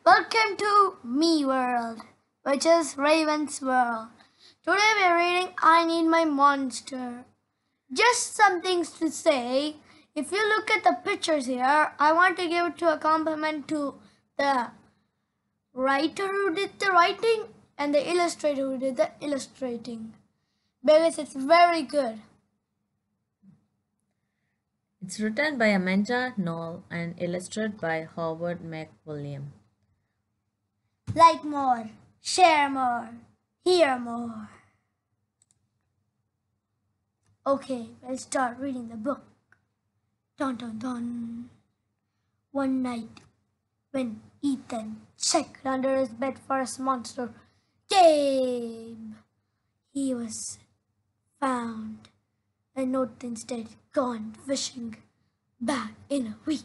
Welcome to Me World, which is Raven's World. Today we are reading I Need My Monster. Just some things to say. If you look at the pictures here, I want to give a compliment to the writer who did the writing and the illustrator who did the illustrating, because it's very good. It's written by Amanda Knoll and illustrated by Howard McWilliam. Like more, share more, hear more. Okay, let's start reading the book. Dun dun dun. One night, when Ethan checked under his bed for his monster, Gabe, he was found. A note instead, gone fishing, back in a week.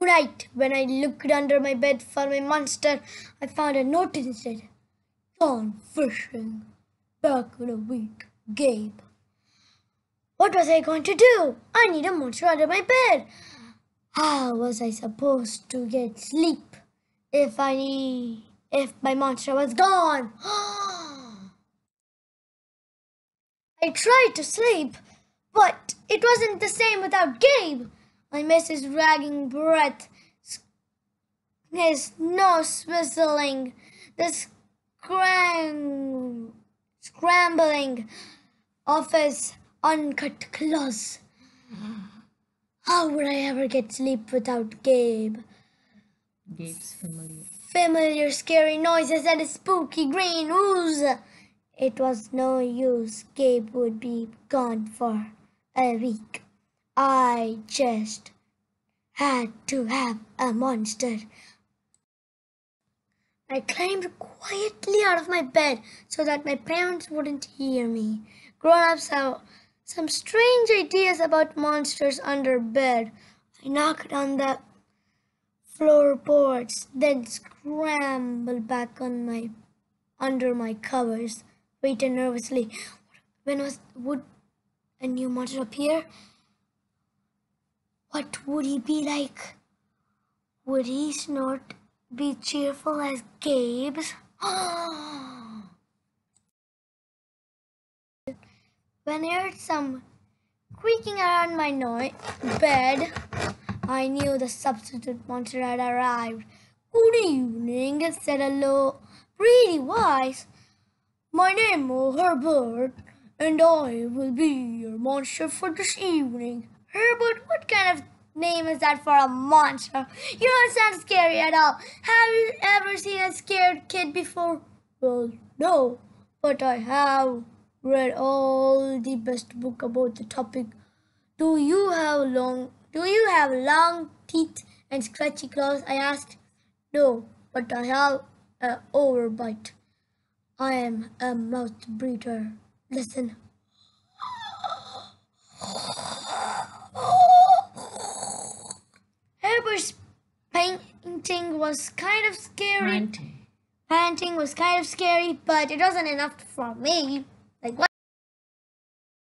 Tonight, when I looked under my bed for my monster, I found a note instead, gone fishing, back in a week. Gabe. What was I going to do? I need a monster under my bed. How was I supposed to get sleep if my monster was gone? I tried to sleep, but it wasn't the same without Gabe. I missed his dragging breath, his nose whistling, the scrambling of his uncut claws. How would I ever get sleep without Gabe? Gabe's familiar. Familiar scary noises and a spooky green ooze. It was no use. Gabe would be gone for a week. I just had to have a monster. I climbed quietly out of my bed so that my parents wouldn't hear me. Grown-ups have some strange ideas about monsters under bed. I knocked on the floorboards, then scrambled back under my covers, waited nervously. Would a new monster appear? What would he be like? Would his snort be cheerful as Gabe's? When I heard some creaking around my bed, I knew the substitute monster had arrived. Good evening, said a low, pretty voice. My name is Herbert, and I will be your monster for this evening. Herbert, what kind of name is that for a monster? You don't sound scary at all. Have you ever seen a scared kid before? Well, no, but I have read all the best book about the topic. Do you have long teeth and scratchy claws? I asked. No, but I have an overbite. I am a mouth breather. Listen. Herbert's panting was kind of scary. Panting was kind of scary, but it wasn't enough for me. Like what?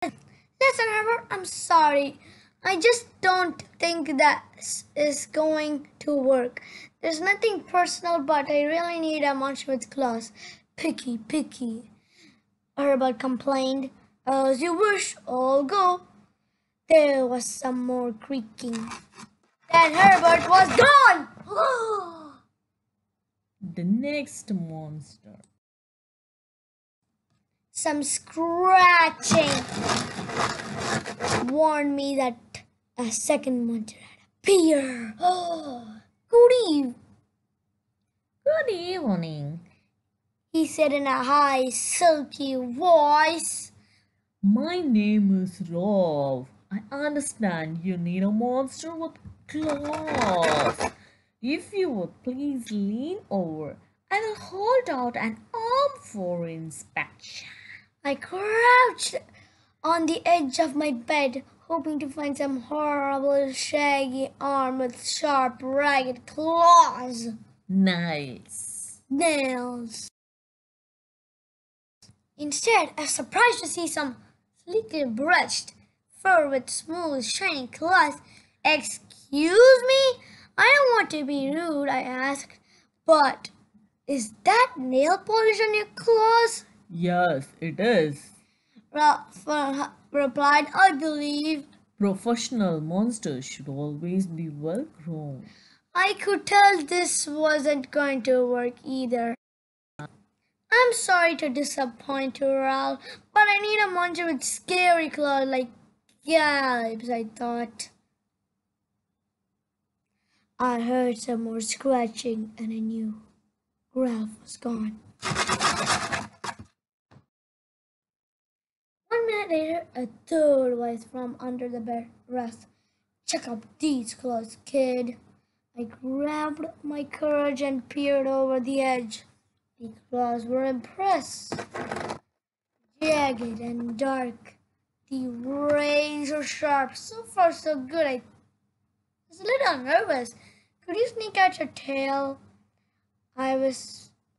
Listen, Herbert, I'm sorry. I just don't think that is going to work. There's nothing personal, but I really need a monster with claws. Picky, picky. Herbert complained. As you wish, I'll go. There was some more creaking. Then Herbert was gone! The next monster. Some scratching warned me that a second monster had appeared. Good evening. Good evening, He said in a high, silky voice. My name is Rob. I understand you need a monster with claws. If you would please lean over, I will hold out an arm for inspection. I crouched on the edge of my bed, hoping to find some horrible, shaggy arm with sharp, ragged claws. Nice. Nails. Instead, I was surprised to see some sleekly brushed fur with smooth, shiny claws. Excuse me? I don't want to be rude, I asked, but is that nail polish on your claws? Yes, it is. Ralph replied, I believe. Professional monsters should always be well grown. I could tell this wasn't going to work either. I'm sorry to disappoint you, Ralph, but I need a monster with scary claws like Gabe's, I thought. I heard some more scratching and I knew Ralph was gone. 1 minute later, a third voice from under the bed. Russ, check out these claws, kid. I grabbed my courage and peered over the edge. The claws were impressed. Jagged and dark. The razor sharp. So far, so good. I was a little nervous. Could you sneak out your tail? I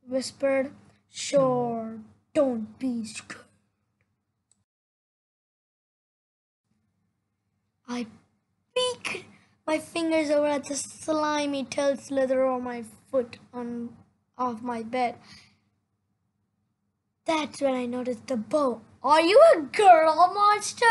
whispered. Sure, don't be scared. I peeked my fingers over at the slimy tail slither on my foot on off my bed. That's when I noticed the bow. Are you a girl monster?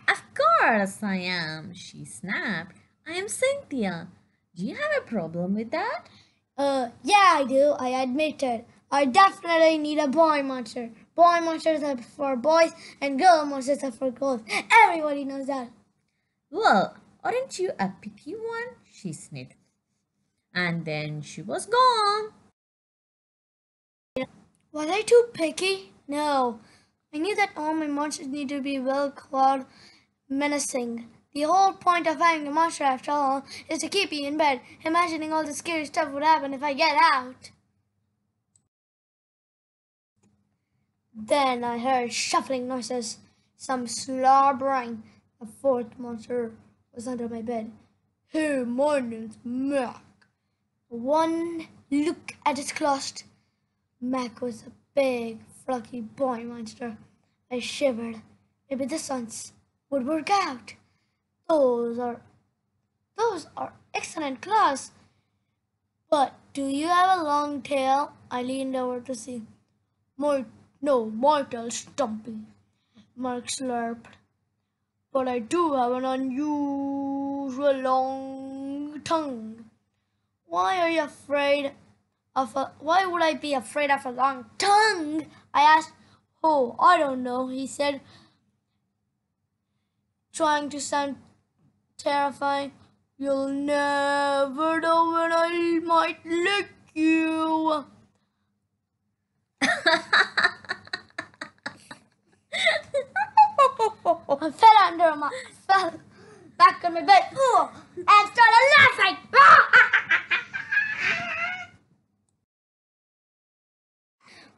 Of course I am, she snapped. I am Cynthia. Do you have a problem with that? Yeah, I do. I admit it. I definitely need a boy monster. Boy monsters are for boys and girl monsters are for girls. Everybody knows that. Well, aren't you a picky one? She sniffed. And then she was gone. Was I too picky? No. I knew that all my monsters need to be well clawed, menacing. The whole point of having a monster, after all, is to keep you in bed, imagining all the scary stuff would happen if I get out. Then I heard shuffling noises, some slobbering. A fourth monster was under my bed. Hey, my name's Mac. One look at its claws. Mac was a big, fluffy boy monster. I shivered. Maybe this one would work out. Those are excellent claws. But do you have a long tail? I leaned over to see. My tail's stumpy. Mark slurped. But I do have an unusual long tongue. Why are you afraid why would I be afraid of a long tongue? I asked. Oh, I don't know, he said, trying to sound terrifying. You'll never know when I might lick you. I fell back on my bed and started laughing.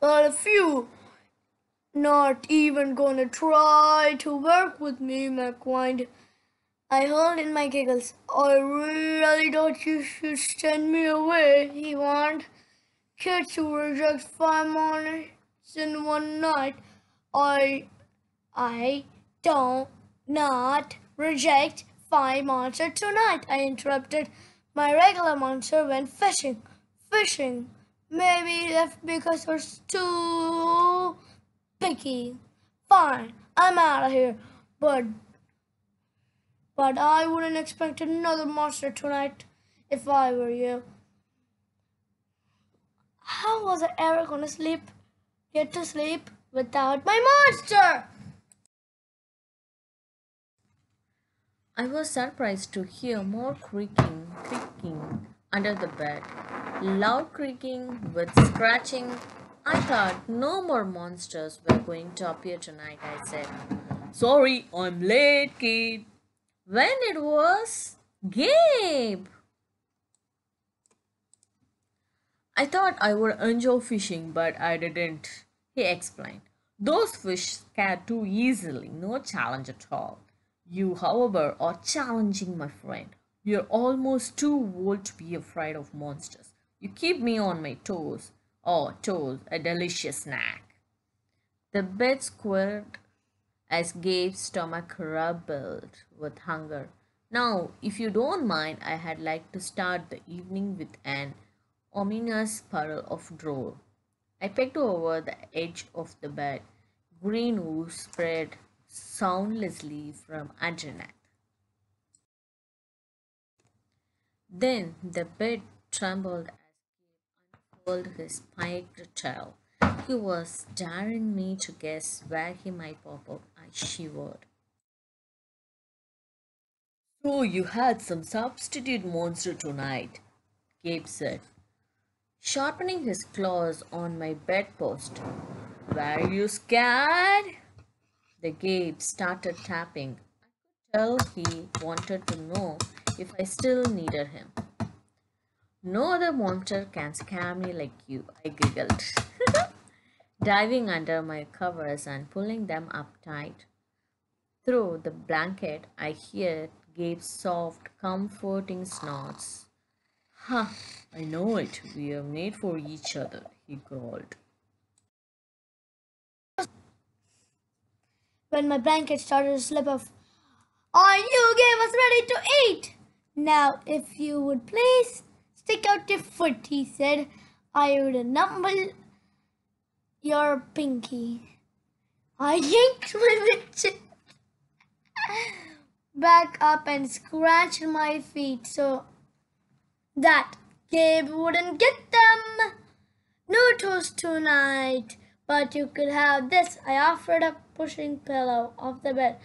Well, if you not even gonna try to work with me, Mac whined. I held in my giggles. I really thought you should send me away, he warned. Kids who reject 5 months in one night. I don't not reject 5 monsters tonight, I interrupted. My regular monster went fishing. Fishing. Maybe left because it was too picky. Fine, I'm out of here. But I wouldn't expect another monster tonight if I were you. How was I ever gonna get to sleep without my monster? I was surprised to hear more creaking under the bed. Loud creaking with scratching. I thought no more monsters were going to appear tonight, I said. Sorry, I'm late, kid. When it was Gabe. I thought I would enjoy fishing, but I didn't, he explained. Those fish scare too easily, no challenge at all. You, however, are challenging, my friend. You're almost too old to be afraid of monsters. You keep me on my toes. Oh, toes, a delicious snack. The bed squirmed as Gabe's stomach rumbled with hunger. Now, if you don't mind, I had like to start the evening with an ominous puddle of drool. I peeked over the edge of the bed. Green ooze spread soundlessly from underneath. Then the bed trembled as he unfurled his spiked tail. He was daring me to guess where he might pop up. I shivered. So you had some substitute monster tonight, Gabe said, sharpening his claws on my bedpost. Were you scared? The Gabe started tapping. I could tell he wanted to know if I still needed him. No other monster can scare me like you, I giggled, diving under my covers and pulling them up tight. Through the blanket, I heard Gabe's soft, comforting snorts. Ha! I know it. We are made for each other, he growled. When my blanket started to slip off, "Are you Gabe was ready to eat? Now, if you would please stick out your foot," he said. "I would nibble your pinky." I yanked my midget back up and scratched my feet so that Gabe wouldn't get them. "No toast tonight, but you could have this." I offered a pushing pillow off the bed.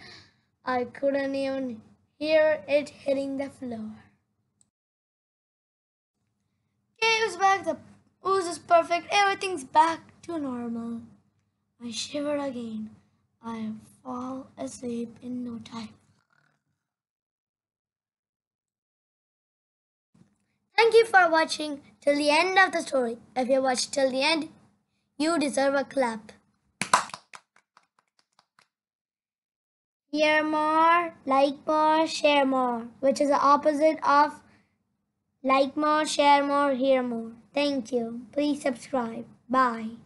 I couldn't even hear it hitting the floor. Gabe's back, the ooze is perfect, everything's back to normal. I shiver again. I fall asleep in no time. Thank you for watching till the end of the story. If you watched till the end, you deserve a clap. Hear more, like more, share more, which is the opposite of like more, share more, hear more. Thank you. Please subscribe. Bye.